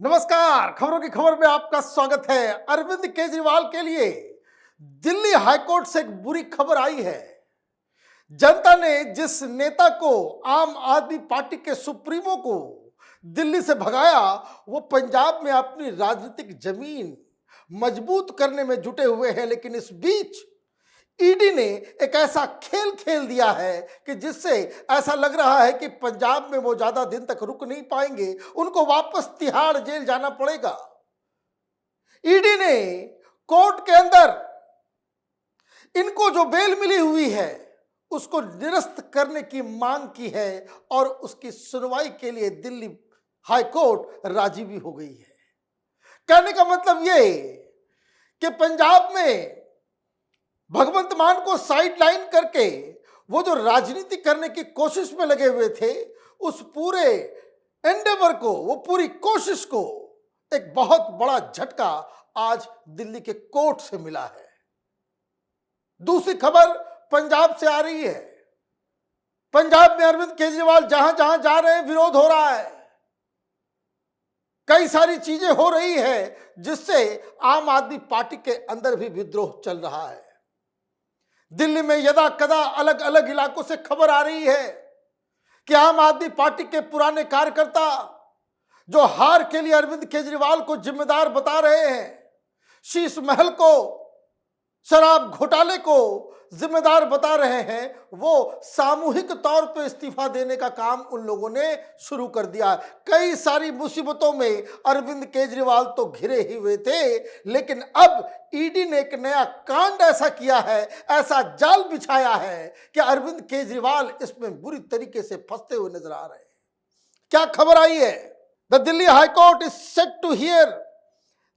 नमस्कार, खबरों की खबर में आपका स्वागत है। अरविंद केजरीवाल के लिए दिल्ली हाईकोर्ट से एक बुरी खबर आई है। जनता ने जिस नेता को, आम आदमी पार्टी के सुप्रीमो को दिल्ली से भगाया, वो पंजाब में अपनी राजनीतिक जमीन मजबूत करने में जुटे हुए हैं। लेकिन इस बीच ईडी ने एक ऐसा खेल खेल दिया है कि जिससे ऐसा लग रहा है कि पंजाब में वो ज्यादा दिन तक रुक नहीं पाएंगे, उनको वापस तिहाड़ जेल जाना पड़ेगा। ईडी ने कोर्ट के अंदर इनको जो बेल मिली हुई है उसको निरस्त करने की मांग की है और उसकी सुनवाई के लिए दिल्ली हाईकोर्ट राजी भी हो गई है। कहने का मतलब ये कि पंजाब में भगवंत मान को साइडलाइन करके वो जो राजनीति करने की कोशिश में लगे हुए थे, उस पूरे एंडेवर को, वो पूरी कोशिश को एक बहुत बड़ा झटका आज दिल्ली के कोर्ट से मिला है। दूसरी खबर पंजाब से आ रही है। पंजाब में अरविंद केजरीवाल जहां जहां जा रहे हैं विरोध हो रहा है। कई सारी चीजें हो रही है जिससे आम आदमी पार्टी के अंदर भी विद्रोह चल रहा है। दिल्ली में यदा कदा अलग अलग इलाकों से खबर आ रही है कि आम आदमी पार्टी के पुराने कार्यकर्ता जो हार के लिए अरविंद केजरीवाल को जिम्मेदार बता रहे हैं, शीश महल को, शराब घोटाले को जिम्मेदार बता रहे हैं, वो सामूहिक तौर पर इस्तीफा देने का काम उन लोगों ने शुरू कर दिया। कई सारी मुसीबतों में अरविंद केजरीवाल तो घिरे ही हुए थे, लेकिन अब ईडी ने एक नया कांड ऐसा किया है, ऐसा जाल बिछाया है कि अरविंद केजरीवाल इसमें बुरी तरीके से फंसते हुए नजर आ रहे हैं। क्या खबर आई है? The Delhi high court is set to hear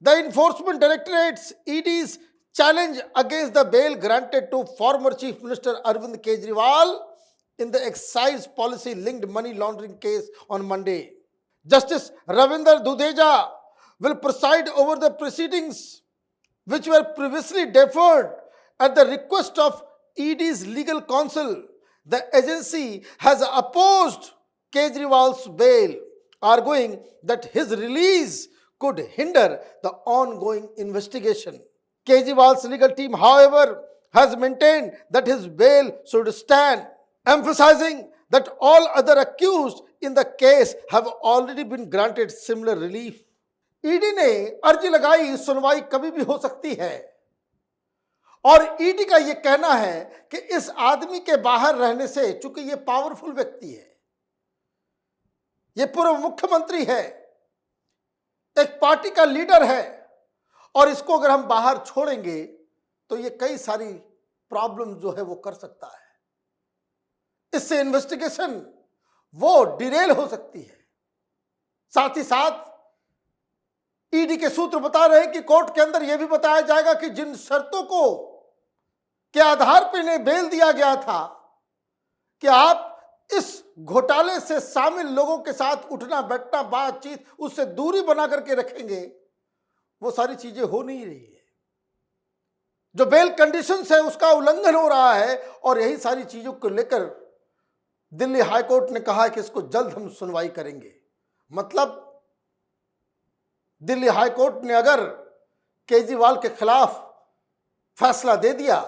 the Enforcement Directorate's ED's challenge against the bail granted to former Chief Minister Arvind Kejriwal in the excise policy linked money laundering case on Monday. Justice Ravinder Dudeja will preside over the proceedings, which were previously deferred at the request of ED's legal counsel. The agency has opposed Kejriwal's bail, arguing that his release could hinder the ongoing investigation. Kejriwal's legal team, however, has maintained that his bail should stand, emphasizing that all other accused in the case have already been granted similar relief. ED ने अर्जी लगाई, सुनवाई कभी भी हो सकती है, और ईडी का यह कहना है कि इस आदमी के बाहर रहने से, चूंकि यह पावरफुल व्यक्ति है, यह पूर्व मुख्यमंत्री है, एक पार्टी का लीडर है, और इसको अगर हम बाहर छोड़ेंगे तो ये कई सारी प्रॉब्लम जो है वो कर सकता है। इससे इन्वेस्टिगेशन वो डिरेल हो सकती है। साथ ही साथ ईडी के सूत्र बता रहे हैं कि कोर्ट के अंदर यह भी बताया जाएगा कि जिन शर्तों को के आधार पर इन्हें बेल दिया गया था कि आप इस घोटाले से शामिल लोगों के साथ उठना बैठना, बातचीत, उससे दूरी बना करके रखेंगे, वो सारी चीजें हो नहीं रही है। जो बेल कंडीशंस है उसका उल्लंघन हो रहा है, और यही सारी चीजों को लेकर दिल्ली हाईकोर्ट ने कहा है कि इसको जल्द हम सुनवाई करेंगे। मतलब दिल्ली हाईकोर्ट ने अगर केजरीवाल के खिलाफ फैसला दे दिया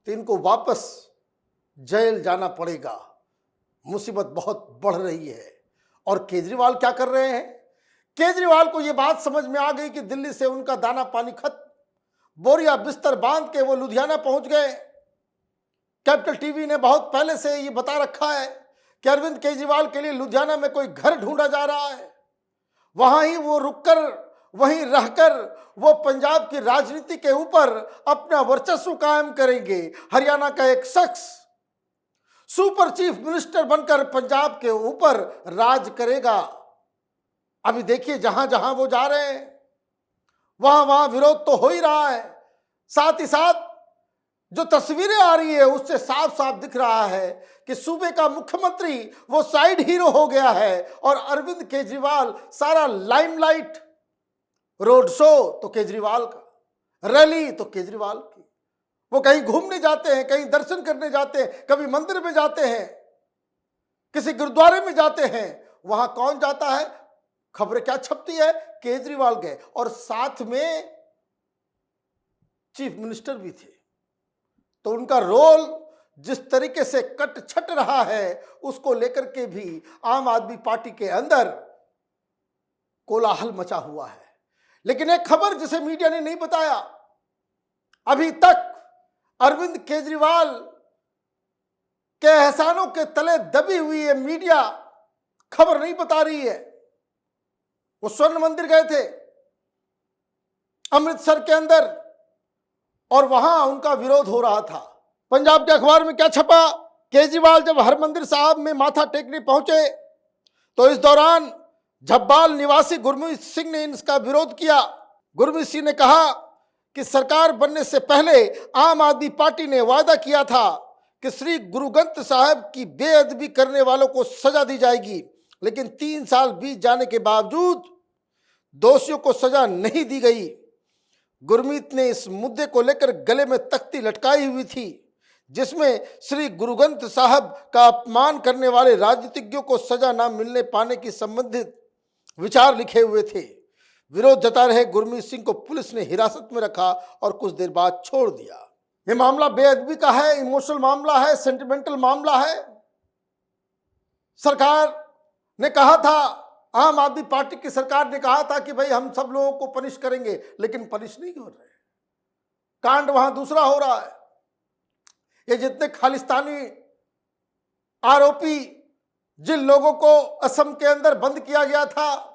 तो इनको वापस जेल जाना पड़ेगा। मुसीबत बहुत बढ़ रही है। और केजरीवाल क्या कर रहे हैं? केजरीवाल को यह बात समझ में आ गई कि दिल्ली से उनका दाना पानी खत्म। बोरिया बिस्तर बांध के वो लुधियाना पहुंच गए। कैपिटल टीवी ने बहुत पहले से ये बता रखा है कि अरविंद केजरीवाल के लिए लुधियाना में कोई घर ढूंढा जा रहा है। वहां ही वो रुककर, वहीं रहकर वो पंजाब की राजनीति के ऊपर अपना वर्चस्व कायम करेंगे। हरियाणा का एक शख्स सुपर चीफ मिनिस्टर बनकर पंजाब के ऊपर राज करेगा। अभी देखिए, जहां जहां वो जा रहे हैं वहां वहां विरोध तो हो ही रहा है। साथ ही साथ जो तस्वीरें आ रही है उससे साफ साफ दिख रहा है कि सूबे का मुख्यमंत्री वो साइड हीरो हो गया है, और अरविंद केजरीवाल सारा लाइमलाइट, रोड शो तो केजरीवाल का, रैली तो केजरीवाल की। वो कहीं घूमने जाते हैं, कहीं दर्शन करने जाते हैं, कभी मंदिर में जाते हैं, किसी गुरुद्वारे में जाते हैं, वहां कौन जाता है? खबरें क्या छपती है, केजरीवाल गए और साथ में चीफ मिनिस्टर भी थे। तो उनका रोल जिस तरीके से कट छट रहा है उसको लेकर के भी आम आदमी पार्टी के अंदर कोलाहल मचा हुआ है। लेकिन एक खबर जिसे मीडिया ने नहीं बताया, अभी तक अरविंद केजरीवाल के एहसानों के तले दबी हुई है मीडिया, खबर नहीं बता रही है। वो स्वर्ण मंदिर गए थे अमृतसर के अंदर और वहां उनका विरोध हो रहा था। पंजाब के अखबार में क्या छपा, केजरीवाल जब हरमंदिर साहब में माथा टेकने पहुंचे तो इस दौरान झब्बाल निवासी गुरमीत सिंह ने इसका विरोध किया। गुरमीत सिंह ने कहा कि सरकार बनने से पहले आम आदमी पार्टी ने वादा किया था कि श्री गुरु ग्रंथ साहब की बेअदबी करने वालों को सजा दी जाएगी, लेकिन 3 साल बीत जाने के बावजूद दोषियों को सजा नहीं दी गई। गुरमीत ने इस मुद्दे को लेकर गले में तख्ती लटकाई हुई थी जिसमें श्री गुरु ग्रंथ साहब का अपमान करने वाले राजनीतिज्ञों को सजा न मिलने पाने की संबंधित विचार लिखे हुए थे। विरोध जता रहे गुरमीत सिंह को पुलिस ने हिरासत में रखा और कुछ देर बाद छोड़ दिया। यह मामला बेअदबी का है, इमोशनल मामला है, सेंटिमेंटल मामला है। सरकार ने कहा था, आम आदमी पार्टी की सरकार ने कहा था कि भाई हम सब लोगों को पनिश करेंगे, लेकिन पनिश नहीं हो रहे, कांड वहां दूसरा हो रहा है। ये जितने खालिस्तानी आरोपी जिन लोगों को असम के अंदर बंद किया गया था,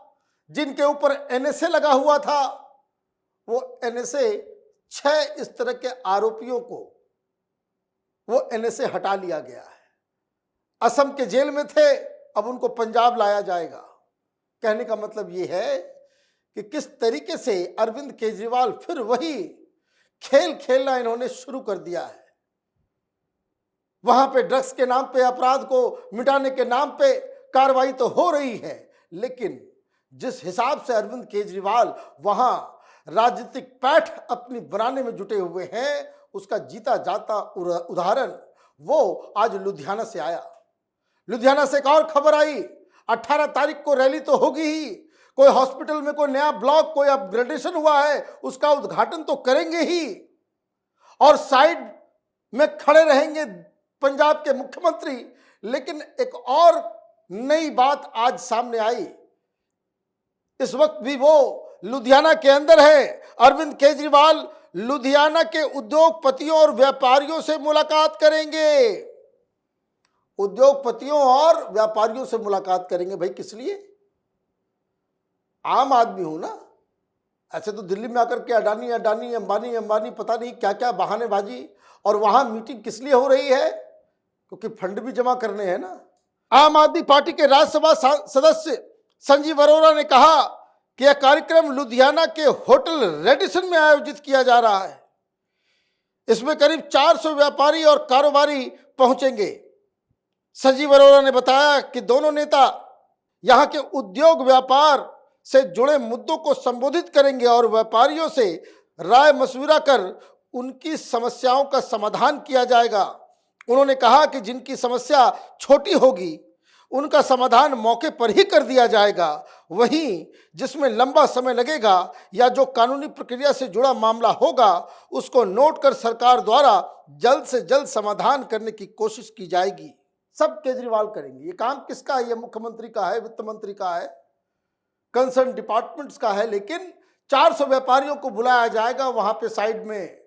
जिनके ऊपर एनएसए लगा हुआ था, वो एनएसए 6 इस तरह के आरोपियों को वो एनएसए हटा लिया गया है। असम के जेल में थे, अब उनको पंजाब लाया जाएगा। कहने का मतलब ये है कि किस तरीके से अरविंद केजरीवाल फिर वही खेल खेलना इन्होंने शुरू कर दिया है। वहां पे ड्रग्स के नाम पे, अपराध को मिटाने के नाम पे कार्रवाई तो हो रही है, लेकिन जिस हिसाब से अरविंद केजरीवाल वहां राजनीतिक पैठ अपनी बनाने में जुटे हुए हैं, उसका जीता जाता उदाहरण वो आज लुधियाना से आया। लुधियाना से एक और खबर आई, 18 तारीख को रैली तो होगी ही, कोई हॉस्पिटल में कोई नया ब्लॉक, कोई अपग्रेडेशन हुआ है, उसका उद्घाटन तो करेंगे ही, और साइड में खड़े रहेंगे पंजाब के मुख्यमंत्री। लेकिन एक और नई बात आज सामने आई, इस वक्त भी वो लुधियाना के अंदर है। अरविंद केजरीवाल लुधियाना के उद्योगपतियों और व्यापारियों से मुलाकात करेंगे। उद्योगपतियों और व्यापारियों से मुलाकात करेंगे। भाई किस लिए? आम आदमी हूं ना। ऐसे तो दिल्ली में आकर के अडानी अडानी, अंबानी अंबानी, पता नहीं क्या क्या बहानेबाजी, और वहां मीटिंग किस लिए हो रही है? क्योंकि फंड भी जमा करने हैं ना। आम आदमी पार्टी के राज्यसभा सदस्य संजीव अरोड़ा ने कहा कि यह कार्यक्रम लुधियाना के होटल रेडिसन में आयोजित किया जा रहा है। इसमें करीब 400 व्यापारी और कारोबारी पहुंचेंगे। संजीव अरोड़ा ने बताया कि दोनों नेता यहां के उद्योग व्यापार से जुड़े मुद्दों को संबोधित करेंगे और व्यापारियों से राय मशविरा कर उनकी समस्याओं का समाधान किया जाएगा। उन्होंने कहा कि जिनकी समस्या छोटी होगी उनका समाधान मौके पर ही कर दिया जाएगा, वहीं जिसमें लंबा समय लगेगा या जो कानूनी प्रक्रिया से जुड़ा मामला होगा उसको नोट कर सरकार द्वारा जल्द से जल्द समाधान करने की कोशिश की जाएगी। सब केजरीवाल करेंगे। ये काम किसका है? ये मुख्यमंत्री का है, वित्त मंत्री का है, कंसर्न डिपार्टमेंट्स का है। लेकिन 400 व्यापारियों को बुलाया जाएगा। वहां पे साइड में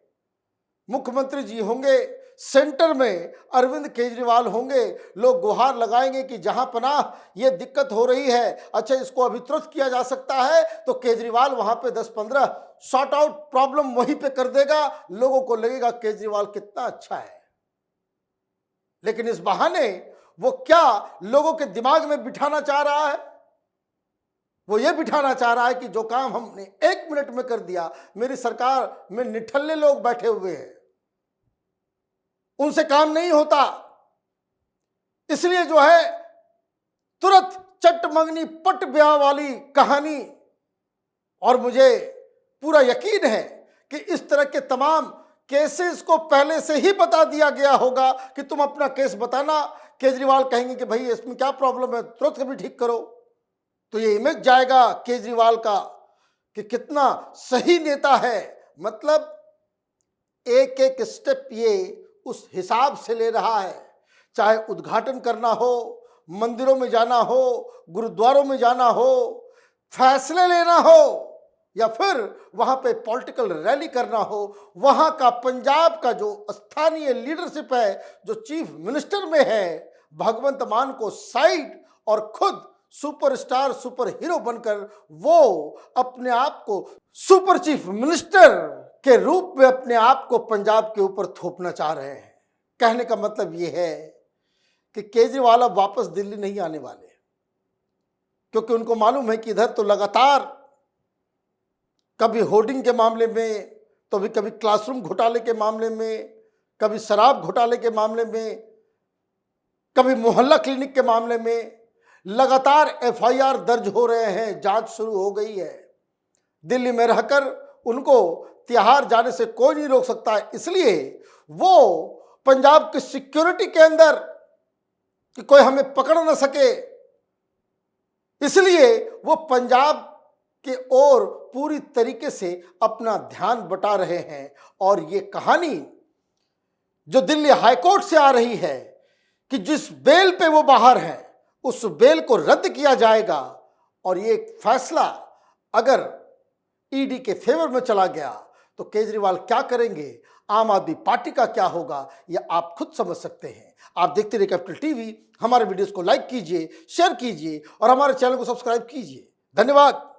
मुख्यमंत्री जी होंगे, सेंटर में अरविंद केजरीवाल होंगे। लोग गुहार लगाएंगे कि जहां पनाह ये दिक्कत हो रही है, अच्छा इसको अभी तुरंत किया जा सकता है, तो केजरीवाल वहां पे 10-15 सॉर्ट आउट प्रॉब्लम वहीं पे कर देगा। लोगों को लगेगा केजरीवाल कितना अच्छा है। लेकिन इस बहाने वो क्या लोगों के दिमाग में बिठाना चाह रहा है? वो ये बिठाना चाह रहा है कि जो काम हमने 1 मिनट में कर दिया, मेरी सरकार में निठल्ले लोग बैठे हुए हैं, उनसे काम नहीं होता। इसलिए जो है तुरंत चट मंगनी पट ब्याह वाली कहानी। और मुझे पूरा यकीन है कि इस तरह के तमाम केसेस को पहले से ही बता दिया गया होगा कि तुम अपना केस बताना। केजरीवाल कहेंगे कि भाई इसमें क्या प्रॉब्लम है, तुरंत कभी ठीक करो। तो ये इमेज जाएगा केजरीवाल का कि कितना सही नेता है। मतलब एक एक स्टेप ये उस हिसाब से ले रहा है, चाहे उद्घाटन करना हो, मंदिरों में जाना हो, गुरुद्वारों में जाना हो, फैसले लेना हो, या फिर वहां पे पॉलिटिकल रैली करना हो, वहां का पंजाब का जो स्थानीय लीडरशिप है, जो चीफ मिनिस्टर में है, भगवंत मान को साइड और खुद सुपरस्टार सुपर हीरो बनकर वो अपने आप को सुपर चीफ मिनिस्टर के रूप में अपने आप को पंजाब के ऊपर थोपना चाह रहे हैं। कहने का मतलब ये है कि केजरीवाल अब वापस दिल्ली नहीं आने वाले, क्योंकि उनको मालूम है कि इधर तो लगातार कभी होर्डिंग के मामले में, तो कभी क्लासरूम घोटाले के मामले में, कभी शराब घोटाले के मामले में, कभी मोहल्ला क्लिनिक के मामले में लगातार एफआईआर दर्ज हो रहे हैं, जांच शुरू हो गई है। दिल्ली में रहकर उनको तिहाड़ जाने से कोई नहीं रोक सकता है, इसलिए वो पंजाब की सिक्योरिटी के अंदर कि कोई हमें पकड़ न सके, इसलिए वो पंजाब के ओर पूरी तरीके से अपना ध्यान बटा रहे हैं। और ये कहानी जो दिल्ली हाईकोर्ट से आ रही है कि जिस बेल पे वो बाहर हैं, उस बेल को रद्द किया जाएगा, और ये फैसला अगर ईडी के फेवर में चला गया तो केजरीवाल क्या करेंगे, आम आदमी पार्टी का क्या होगा, यह आप खुद समझ सकते हैं। आप देखते रहिए कैपिटल टीवी। हमारे वीडियोस को लाइक कीजिए, शेयर कीजिए और हमारे चैनल को सब्सक्राइब कीजिए। धन्यवाद।